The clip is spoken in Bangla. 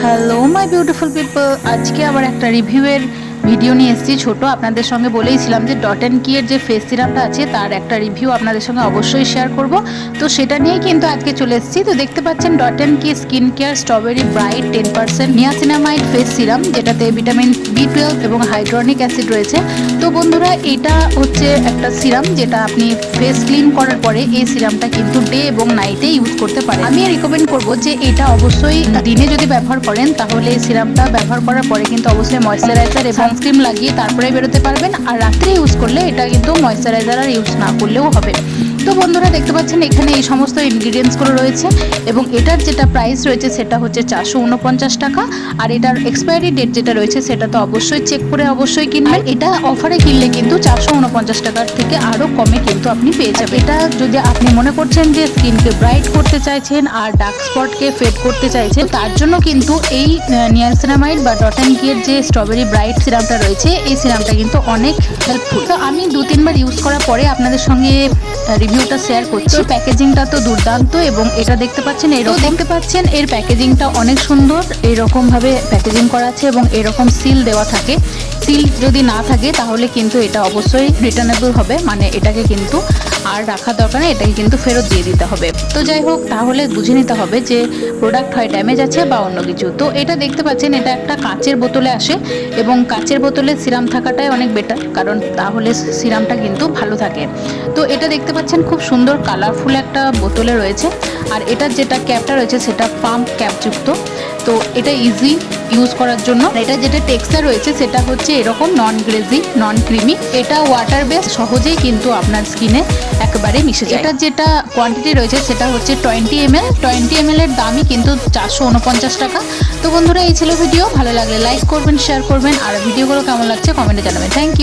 হ্যালো মাই বিউটিফুল পিপল, আজকে আবার একটা রিভিউয়ের ভিডিও নিয়ে এসেছি ছোট। আপনাদের সঙ্গে বলেইছিলাম যে ডট অ্যান্ড কিয়ের যে ফেস সিরামটা আছে তার একটা রিভিউ আপনাদের সঙ্গে অবশ্যই শেয়ার করব। তো সেটা নিয়েই কিন্তু আজকে চলে এসেছি। তো দেখতে পাচ্ছেন ডট অ্যান্ড কি skin care strawberry bright 10% niacinamide face serum, যেটাতে ভিটামিন B12 এবং হাইড্রোনিক অ্যাসিড রয়েছে। তো বন্ধুরা, এটা হচ্ছে একটা সিরাম যেটা আপনি ফেস ক্লিন করার পরে এই সিরামটা কিন্তু ডে এবং নাইটে ইউজ করতে পারেন। আমি রিকমেন্ড করব যে এটা অবশ্যই দিনে যদি ব্যবহার করেন তাহলে এই সিরামটা ব্যবহার করার পরে কিন্তু অবশ্যই ময়েশ্চারাইজার এবং সানস্ক্রিন লাগিয়ে তারপরে বেরোতে পারবেন। আর রাত্রে ইউজ করলে এটা কিন্তু ময়েশ্চারাইজার আর ইউজ না করলেও হবে। তো বন্ধুরা, দেখতে পাচ্ছেন এখানে এই সমস্ত ইনগ্রিডিয়েন্টসগুলো রয়েছে এবং এটার যেটা প্রাইস রয়েছে সেটা হচ্ছে 449 টাকা। আর এটার এক্সপায়ারি ডেট যেটা রয়েছে সেটা তো অবশ্যই চেক করে অবশ্যই কিনবেন। এটা অফারে কিনলে কিন্তু 449 টাকার থেকে আরও কমে কিন্তু আপনি পেয়ে যাবেন। এটা যদি আপনি মনে করছেন যে স্কিনকে ব্রাইট করতে চাইছেন আর ডার্ক স্পটকে ফেড করতে চাইছেন, তার জন্য কিন্তু এই নিয়াসিনামাইড বা ডট অ্যান্ড কিয়ের যে স্ট্রবেরি ব্রাইট সিরামটা রয়েছে এই সিরামটা কিন্তু অনেক হেল্পফুল। তো আমি 2-3 বার ইউজ করার পরে আপনাদের সঙ্গে রিভিউটা শেয়ার করছি। প্যাকেজিংটা তো দুর্দান্ত এবং এটা দেখতে পাচ্ছেন এর প্যাকেজিংটা অনেক সুন্দর। এরকম ভাবে প্যাকেজিং করা আছে এবং এরকম সিল দেওয়া থাকে। সিল যদি না থাকে তাহলে কিন্তু এটা অবশ্যই রিটার্নেবল হবে, মানে এটাকে কিন্তু আর রাখা দরকার নেই, এটাকে কিন্তু ফেরত দিয়ে দিতে হবে। তো যাই হোক, তাহলে বুঝে নিতে হবে যে প্রোডাক্ট হয় ড্যামেজ আছে বা অন্য কিছু। তো এটা দেখতে পাচ্ছেন এটা একটা কাচের বোতলে আসে এবং কাচের বোতলে সিরাম থাকাটাই অনেক বেটার, কারণ তাহলে সিরামটা কিন্তু ভালো থাকে। তো এটা দেখতে পাচ্ছেন খুব সুন্দর কালারফুল একটা বোতলে রয়েছে। আর এটার যেটা ক্যাপটা রয়েছে সেটা পাম্প ক্যাপযুক্ত। তো এটা ইজি ইউজ করার জন্য। এটা যেটা টেক্সচার রয়েছে সেটা হচ্ছে এরকম নন গ্রেজি নন ক্রিমি। এটা ওয়াটার বেস, সহজেই কিন্তু আপনার স্কিনে একেবারে মিশে যায়। এটার যেটা কোয়ান্টিটি রয়েছে সেটা হচ্ছে 20 ml। 20 ml এর দামই কিন্তু 449 টাকা। তো বন্ধুরা, এই ছিল ভিডিও। ভালো লাগলে লাইক করবেন, শেয়ার করবেন, আর ভিডিওগুলো কেমন লাগছে কমেন্টে জানাবেন। Thank you.